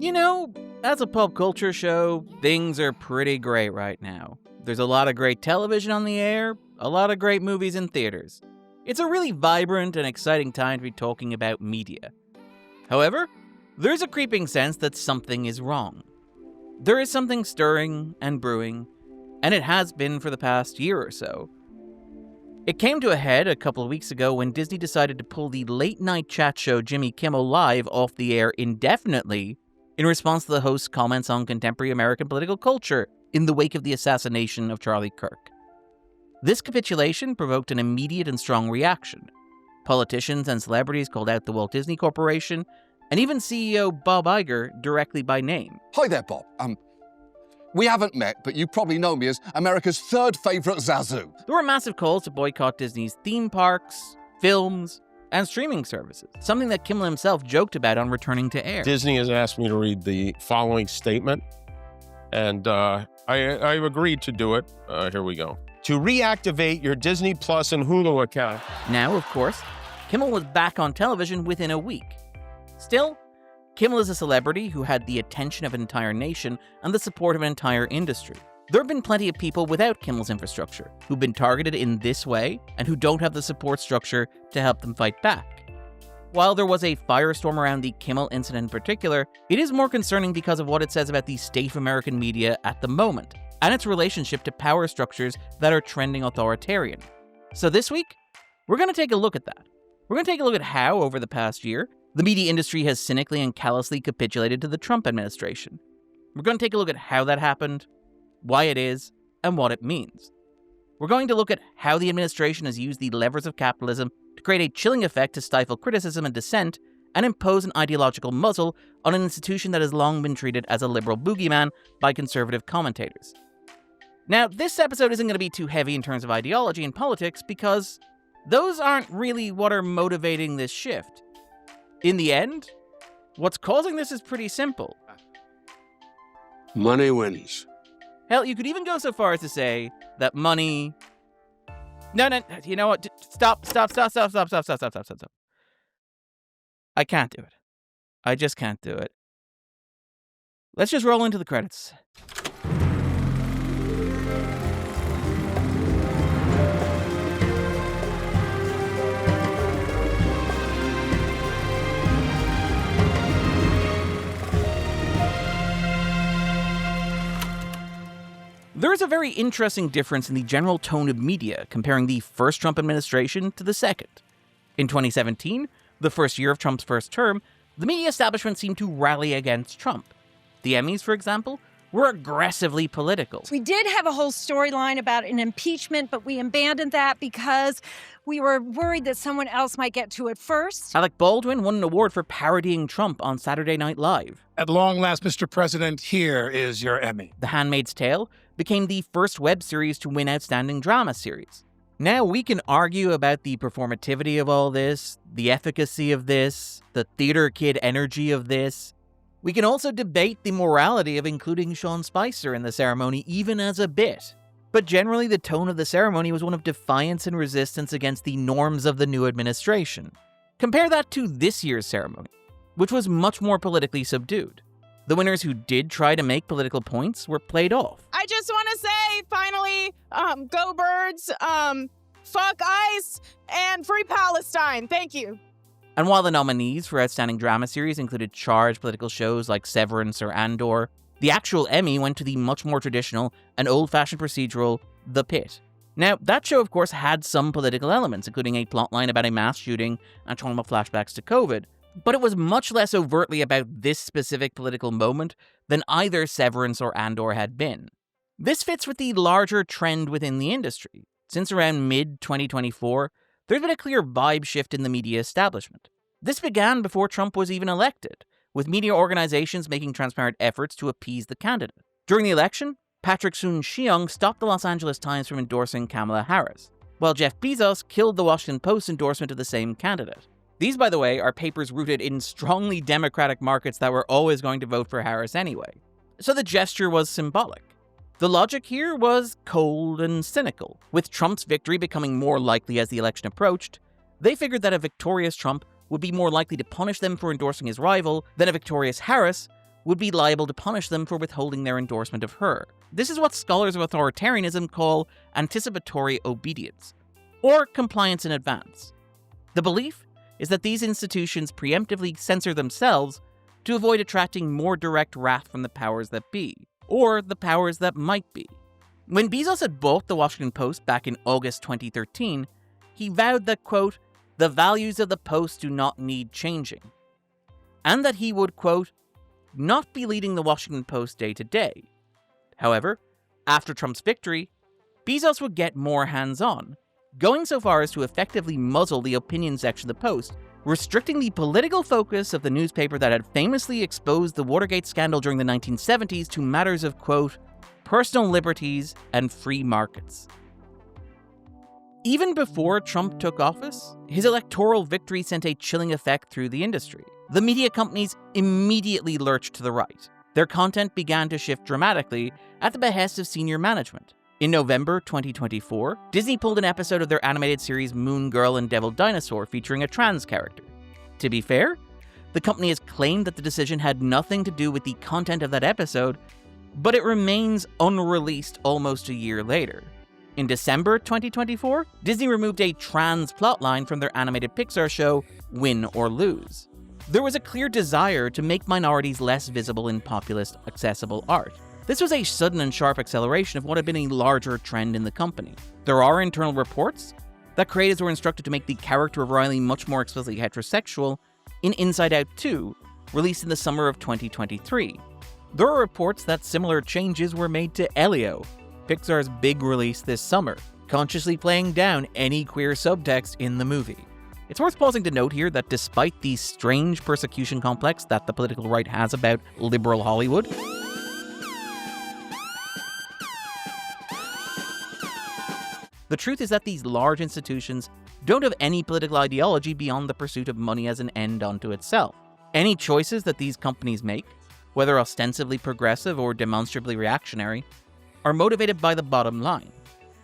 You know, as a pop culture show, things are pretty great right now. There's a lot of great television on the air, a lot of great movies in theaters. It's a really vibrant and exciting time to be talking about media. However, there's a creeping sense that something is wrong. There is something stirring and brewing, and it has been for the past year or so. It came to a head a couple of weeks ago when Disney decided to pull the late-night chat show Jimmy Kimmel Live off the air indefinitely in response to the host's comments on contemporary American political culture in the wake of the assassination of Charlie Kirk. This capitulation provoked an immediate and strong reaction. Politicians and celebrities called out the Walt Disney Corporation, and even CEO Bob Iger directly by name. Hi there, Bob. We haven't met, but you probably know me as America's third favourite Zazu. There were massive calls to boycott Disney's theme parks, films, and streaming services, something that Kimmel himself joked about on returning to air. Disney has asked me to read the following statement, and I've agreed to do it. Here we go. To reactivate your Disney Plus and Hulu account. Now, of course, Kimmel was back on television within a week. Still, Kimmel is a celebrity who had the attention of an entire nation and the support of an entire industry. There have been plenty of people without Kimmel's infrastructure who've been targeted in this way and who don't have the support structure to help them fight back. While there was a firestorm around the Kimmel incident in particular, it is more concerning because of what it says about the state of American media at the moment and its relationship to power structures that are trending authoritarian. So this week, we're going to take a look at that. We're going to take a look at how, over the past year, the media industry has cynically and callously capitulated to the Trump administration. We're going to take a look at how that happened, why it is, and what it means. We're going to look at how the administration has used the levers of capitalism to create a chilling effect to stifle criticism and dissent and impose an ideological muzzle on an institution that has long been treated as a liberal boogeyman by conservative commentators. Now, this episode isn't going to be too heavy in terms of ideology and politics because those aren't really what are motivating this shift. In the end, what's causing this is pretty simple. Money wins. Hell, you could even go so far as to say that money... No, you know what? Stop. I can't do it. I just can't do it. Let's just roll into the credits. There is a very interesting difference in the general tone of media comparing the first Trump administration to the second. In 2017, the first year of Trump's first term, the media establishment seemed to rally against Trump. The Emmys, for example, were aggressively political. We did have a whole storyline about an impeachment, but we abandoned that because we were worried that someone else might get to it first. Alec Baldwin won an award for parodying Trump on Saturday Night Live. At long last, Mr. President, here is your Emmy. The Handmaid's Tale became the first web series to win Outstanding Drama Series. Now, we can argue about the performativity of all this, the efficacy of this, the theater kid energy of this. We can also debate the morality of including Sean Spicer in the ceremony even as a bit. But generally, the tone of the ceremony was one of defiance and resistance against the norms of the new administration. Compare that to this year's ceremony, which was much more politically subdued. The winners who did try to make political points were played off. I just want to say, finally, go Birds, fuck ICE, and free Palestine. Thank you. And while the nominees for Outstanding Drama Series included charged political shows like Severance or Andor, the actual Emmy went to the much more traditional and old-fashioned procedural The Pit. Now, that show, of course, had some political elements, including a plotline about a mass shooting and trauma flashbacks to COVID, but it was much less overtly about this specific political moment than either Severance or Andor had been. This fits with the larger trend within the industry. Since around mid-2024, there's been a clear vibe shift in the media establishment. This began before Trump was even elected, with media organizations making transparent efforts to appease the candidate. During the election, Patrick Soon-Shiong stopped the Los Angeles Times from endorsing Kamala Harris, while Jeff Bezos killed the Washington Post's endorsement of the same candidate. These, by the way, are papers rooted in strongly Democratic markets that were always going to vote for Harris anyway. So the gesture was symbolic. The logic here was cold and cynical. With Trump's victory becoming more likely as the election approached, they figured that a victorious Trump would be more likely to punish them for endorsing his rival than a victorious Harris would be liable to punish them for withholding their endorsement of her. This is what scholars of authoritarianism call anticipatory obedience, or compliance in advance. The belief is that these institutions preemptively censor themselves to avoid attracting more direct wrath from the powers that be, or the powers that might be. When Bezos had bought the Washington Post back in August 2013, he vowed that, quote, the values of the Post do not need changing, and that he would, quote, not be leading the Washington Post day to day. However, after Trump's victory, Bezos would get more hands-on, going so far as to effectively muzzle the opinion section of the Post, restricting the political focus of the newspaper that had famously exposed the Watergate scandal during the 1970s to matters of, quote, personal liberties and free markets. Even before Trump took office, his electoral victory sent a chilling effect through the industry. The media companies immediately lurched to the right. Their content began to shift dramatically at the behest of senior management. In November 2024, Disney pulled an episode of their animated series Moon Girl and Devil Dinosaur featuring a trans character. To be fair, the company has claimed that the decision had nothing to do with the content of that episode, but it remains unreleased almost a year later. In December 2024, Disney removed a trans plotline from their animated Pixar show Win or Lose. There was a clear desire to make minorities less visible in populist, accessible art. This was a sudden and sharp acceleration of what had been a larger trend in the company. There are internal reports that creators were instructed to make the character of Riley much more explicitly heterosexual in Inside Out 2, released in the summer of 2023. There are reports that similar changes were made to Elio, Pixar's big release this summer, consciously playing down any queer subtext in the movie. It's worth pausing to note here that despite the strange persecution complex that the political right has about liberal Hollywood, the truth is that these large institutions don't have any political ideology beyond the pursuit of money as an end unto itself. Any choices that these companies make, whether ostensibly progressive or demonstrably reactionary, are motivated by the bottom line.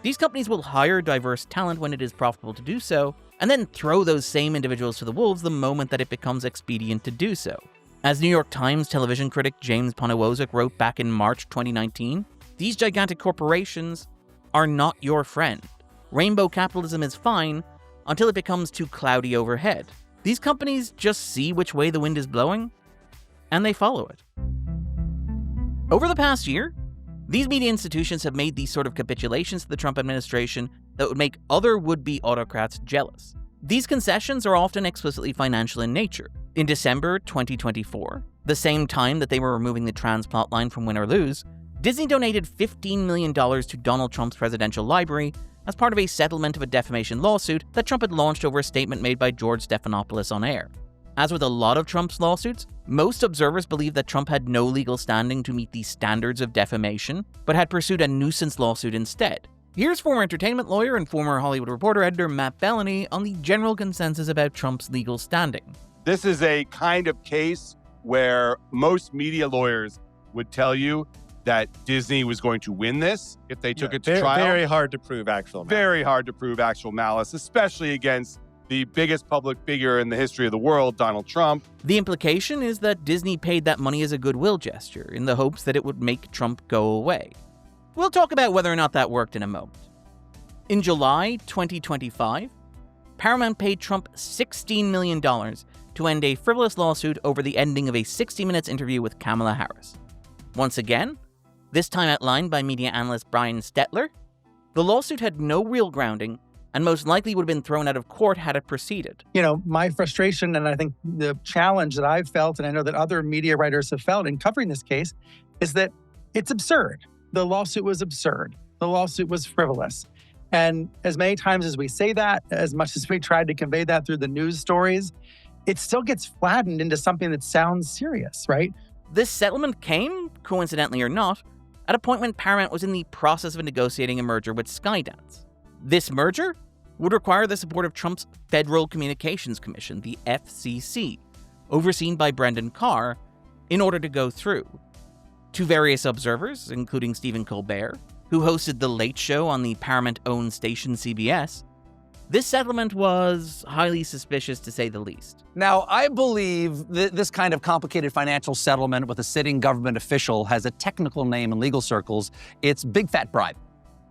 These companies will hire diverse talent when it is profitable to do so, and then throw those same individuals to the wolves the moment that it becomes expedient to do so. As New York Times television critic James Poniewozik wrote back in March 2019, these gigantic corporations are not your friend. Rainbow capitalism is fine until it becomes too cloudy overhead. These companies just see which way the wind is blowing, and they follow it. Over the past year, these media institutions have made these sort of capitulations to the Trump administration that would make other would-be autocrats jealous. These concessions are often explicitly financial in nature. In December 2024, the same time that they were removing the trans plotline from Win or Lose, Disney donated $15 million to Donald Trump's presidential library as part of a settlement of a defamation lawsuit that Trump had launched over a statement made by George Stephanopoulos on air. As with a lot of Trump's lawsuits, most observers believe that Trump had no legal standing to meet the standards of defamation, but had pursued a nuisance lawsuit instead. Here's former entertainment lawyer and former Hollywood Reporter editor Matt Bellany on the general consensus about Trump's legal standing. This is a kind of case where most media lawyers would tell you that Disney was going to win this if they took it to trial. Very hard to prove actual malice. Very hard to prove actual malice, especially against the biggest public figure in the history of the world, Donald Trump. The implication is that Disney paid that money as a goodwill gesture in the hopes that it would make Trump go away. We'll talk about whether or not that worked in a moment. In July 2025, Paramount paid Trump $16 million to end a frivolous lawsuit over the ending of a 60 Minutes interview with Kamala Harris. Once again, this time outlined by media analyst Brian Stetler, the lawsuit had no real grounding and most likely would have been thrown out of court had it proceeded. You know, my frustration and I think the challenge that I've felt, and I know that other media writers have felt in covering this case, is that it's absurd. The lawsuit was absurd. The lawsuit was frivolous. And as many times as we say that, as much as we tried to convey that through the news stories, it still gets flattened into something that sounds serious, right? This settlement came, coincidentally or not, at a point when Paramount was in the process of negotiating a merger with Skydance. This merger would require the support of Trump's Federal Communications Commission, the FCC, overseen by Brendan Carr, in order to go through. To various observers, including Stephen Colbert, who hosted The Late Show on the Paramount-owned station CBS, This settlement was highly suspicious, to say the least. Now, I believe this kind of complicated financial settlement with a sitting government official has a technical name in legal circles. It's big fat bribe.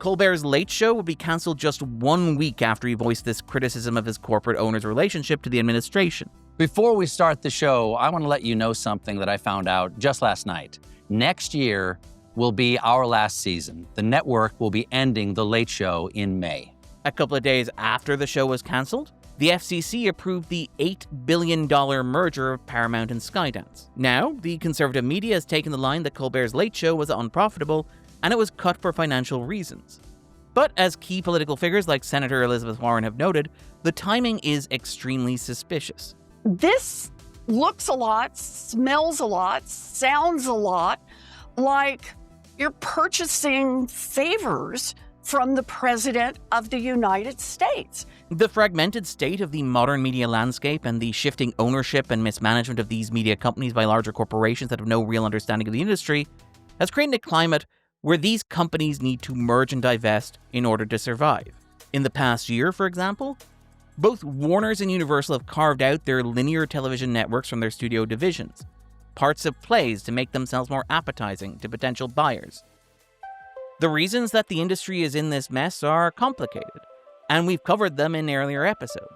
Colbert's Late Show would be cancelled just 1 week after he voiced this criticism of his corporate owner's relationship to the administration. Before we start the show, I want to let you know something that I found out just last night. Next year will be our last season. The network will be ending The Late Show in May. A couple of days after the show was cancelled, the FCC approved the $8 billion merger of Paramount and Skydance. Now, the conservative media has taken the line that Colbert's Late Show was unprofitable and it was cut for financial reasons. But as key political figures like Senator Elizabeth Warren have noted, the timing is extremely suspicious. This looks a lot, smells a lot, sounds a lot like you're purchasing favors from the President of the United States. The fragmented state of the modern media landscape and the shifting ownership and mismanagement of these media companies by larger corporations that have no real understanding of the industry has created a climate where these companies need to merge and divest in order to survive. In the past year, for example, both Warner's and Universal have carved out their linear television networks from their studio divisions, parts of plays to make themselves more appetizing to potential buyers. The reasons that the industry is in this mess are complicated, and we've covered them in earlier episodes.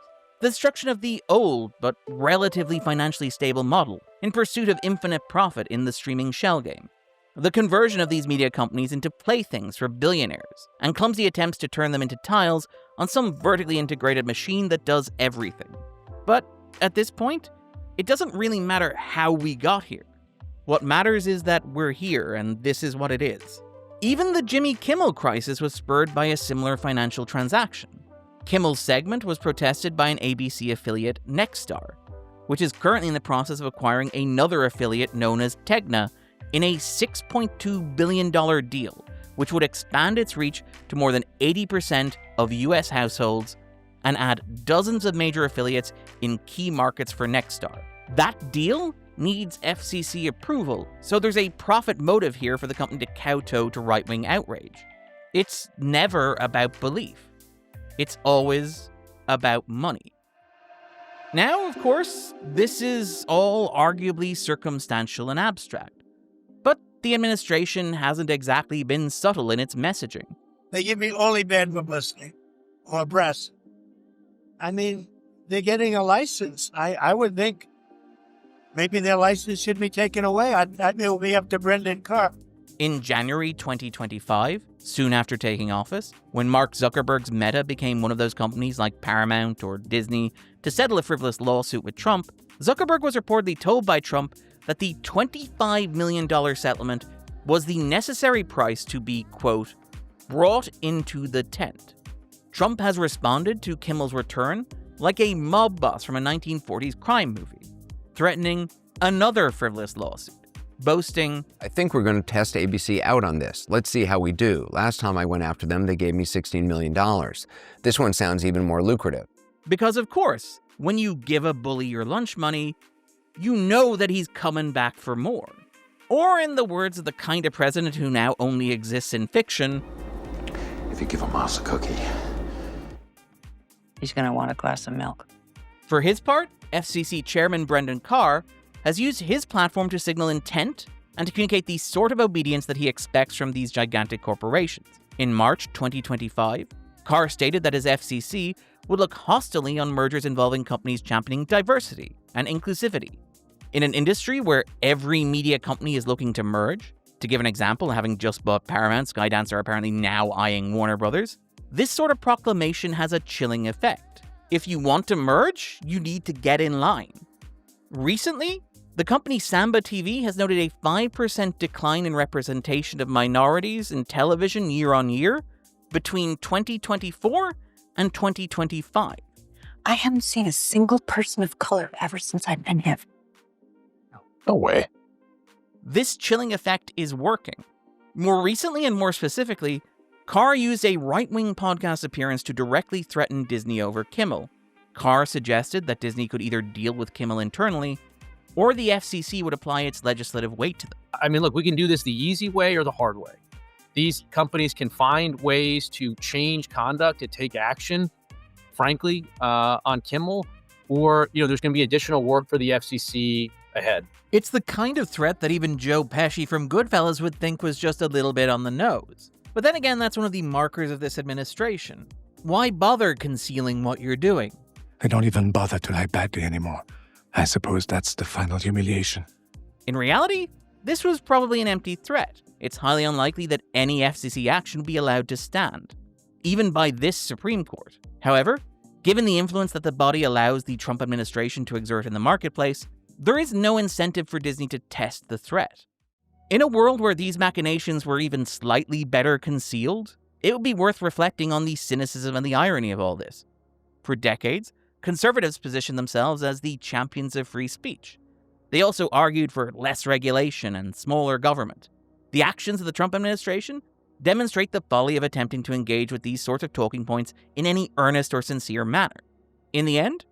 The destruction of the old but relatively financially stable model in pursuit of infinite profit in the streaming shell game. The conversion of these media companies into playthings for billionaires, and clumsy attempts to turn them into tiles on some vertically integrated machine that does everything. But at this point, it doesn't really matter how we got here. What matters is that we're here, and this is what it is. Even the Jimmy Kimmel crisis was spurred by a similar financial transaction. Kimmel's segment was protested by an ABC affiliate, Nexstar, which is currently in the process of acquiring another affiliate known as Tegna in a $6.2 billion deal, which would expand its reach to more than 80% of US households and add dozens of major affiliates in key markets for Nexstar. That deal needs FCC approval, so there's a profit motive here for the company to kowtow to right-wing outrage. It's never about belief. It's always about money. Now, of course, this is all arguably circumstantial and abstract. But the administration hasn't exactly been subtle in its messaging. They give me only bad publicity or press. I mean, they're getting a license. I would think maybe their license should be taken away. It will be up to Brendan Carr. In January 2025, soon after taking office, when Mark Zuckerberg's Meta became one of those companies like Paramount or Disney to settle a frivolous lawsuit with Trump, Zuckerberg was reportedly told by Trump that the $25 million settlement was the necessary price to be, quote, brought into the tent. Trump has responded to Kimmel's return like a mob boss from a 1940s crime movie, threatening another frivolous lawsuit, boasting, I think we're going to test ABC out on this. Let's see how we do. Last time I went after them, they gave me $16 million. This one sounds even more lucrative. Because of course, when you give a bully your lunch money, you know that he's coming back for more. Or in the words of the kind of president who now only exists in fiction, if you give a mouse a cookie, he's going to want a glass of milk. For his part, FCC Chairman Brendan Carr has used his platform to signal intent and to communicate the sort of obedience that he expects from these gigantic corporations. In March 2025, Carr stated that his FCC would look hostilely on mergers involving companies championing diversity and inclusivity. In an industry where every media company is looking to merge, to give an example, having just bought Paramount, Skydance are apparently now eyeing Warner Brothers, this sort of proclamation has a chilling effect. If you want to merge, you need to get in line. Recently, the company Samba TV has noted a 5% decline in representation of minorities in television year on year between 2024 and 2025. I haven't seen a single person of color ever since I've been here. No way. This chilling effect is working. More recently and more specifically, Carr used a right-wing podcast appearance to directly threaten Disney over Kimmel. Carr suggested that Disney could either deal with Kimmel internally, or the FCC would apply its legislative weight to them. I mean, look, we can do this the easy way or the hard way. These companies can find ways to change conduct, to take action, frankly, on Kimmel, or, there's going to be additional work for the FCC ahead. It's the kind of threat that even Joe Pesci from Goodfellas would think was just a little bit on the nose. But then again, that's one of the markers of this administration. Why bother concealing what you're doing? They don't even bother to lie badly anymore. I suppose that's the final humiliation. In reality, this was probably an empty threat. It's highly unlikely that any FCC action would be allowed to stand, even by this Supreme Court. However, given the influence that the body allows the Trump administration to exert in the marketplace, there is no incentive for Disney to test the threat. In a world where these machinations were even slightly better concealed, it would be worth reflecting on the cynicism and the irony of all this. For decades, conservatives positioned themselves as the champions of free speech. They also argued for less regulation and smaller government. The actions of the Trump administration demonstrate the folly of attempting to engage with these sorts of talking points in any earnest or sincere manner. In the end,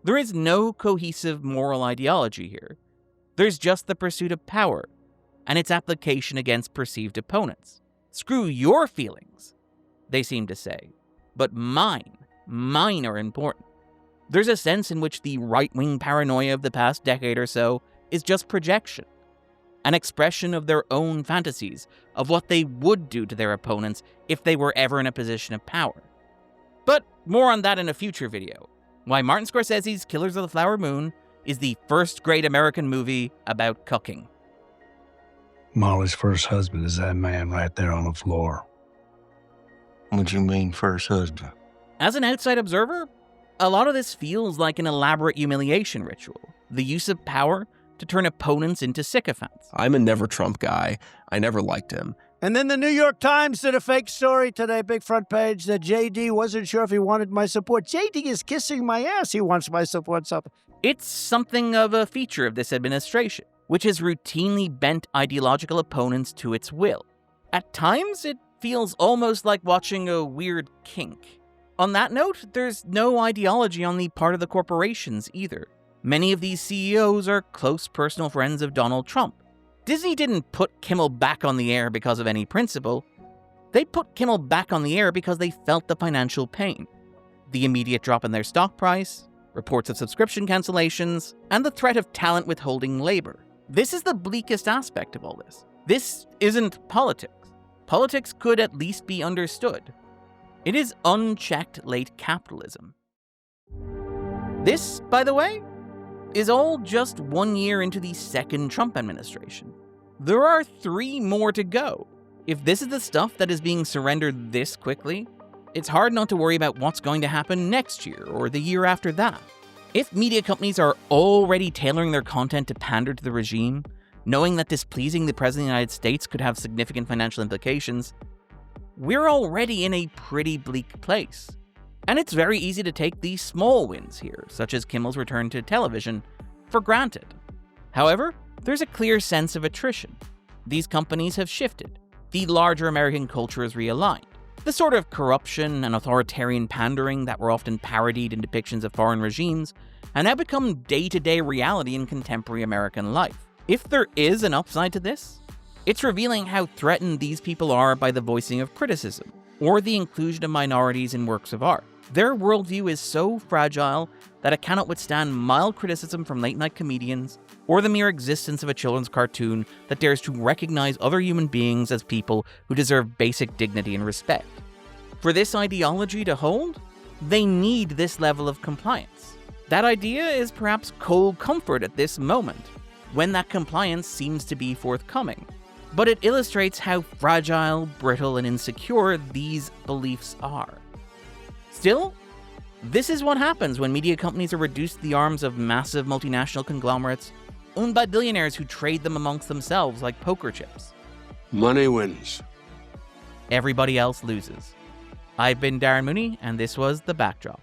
there is no cohesive moral ideology here. There's just the pursuit of power and its application against perceived opponents. Screw your feelings, they seem to say, but mine are important. There's a sense in which the right-wing paranoia of the past decade or so is just projection, an expression of their own fantasies of what they would do to their opponents if they were ever in a position of power. But more on that in a future video. Why Martin Scorsese's Killers of the Flower Moon is the first great American movie about cucking. Molly's first husband is that man right there on the floor. What you mean, first husband? As an outside observer, a lot of this feels like an elaborate humiliation ritual, the use of power to turn opponents into sycophants. I'm a never Trump guy. I never liked him. And then the New York Times did a fake story today, big front page, that JD wasn't sure if he wanted my support. JD is kissing my ass. He wants my support. It's something of a feature of this administration, which has routinely bent ideological opponents to its will. At times, it feels almost like watching a weird kink. On that note, there's no ideology on the part of the corporations either. Many of these CEOs are close personal friends of Donald Trump. Disney didn't put Kimmel back on the air because of any principle. They put Kimmel back on the air because they felt the financial pain. The immediate drop in their stock price, reports of subscription cancellations, and the threat of talent withholding labor. This is the bleakest aspect of all this. This isn't politics. Politics could at least be understood. It is unchecked late capitalism. This, by the way, is all just 1 year into the second Trump administration. There are 3 more to go. If this is the stuff that is being surrendered this quickly, it's hard not to worry about what's going to happen next year or the year after that. If media companies are already tailoring their content to pander to the regime, knowing that displeasing the President of the United States could have significant financial implications, we're already in a pretty bleak place. And it's very easy to take these small wins here, such as Kimmel's return to television, for granted. However, there's a clear sense of attrition. These companies have shifted. The larger American culture is realigned. The sort of corruption and authoritarian pandering that were often parodied in depictions of foreign regimes have now become day-to-day reality in contemporary American life. If there is an upside to this, it's revealing how threatened these people are by the voicing of criticism, or the inclusion of minorities in works of art. Their worldview is so fragile that it cannot withstand mild criticism from late-night comedians, or the mere existence of a children's cartoon that dares to recognize other human beings as people who deserve basic dignity and respect. For this ideology to hold, they need this level of compliance. That idea is perhaps cold comfort at this moment, when that compliance seems to be forthcoming. But it illustrates how fragile, brittle, and insecure these beliefs are. Still, this is what happens when media companies are reduced to the arms of massive multinational conglomerates owned by billionaires who trade them amongst themselves like poker chips. Money wins. Everybody else loses. I've been Darren Mooney, and this was The Backdrop.